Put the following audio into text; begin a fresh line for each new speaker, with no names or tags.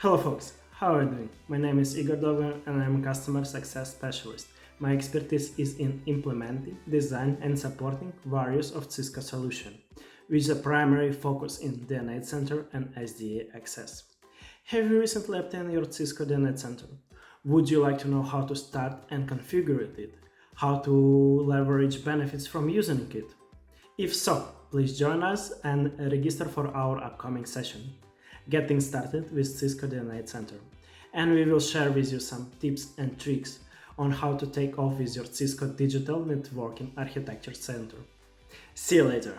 Hello folks, how are you doing? My name is Igor Dogan and I'm a customer success specialist. My expertise is in implementing, design and supporting various of Cisco solutions, with a primary focus in DNS Center and SDA access. Have you recently obtained your Cisco DNS Center? Would you like to know how to start and configure it? How to leverage benefits from using it? If so, please join us and register for our upcoming session, Getting Started with Cisco DNS Center. And we will share with you some tips and tricks on how to take off with your Cisco Digital Networking Architecture Center. See you later!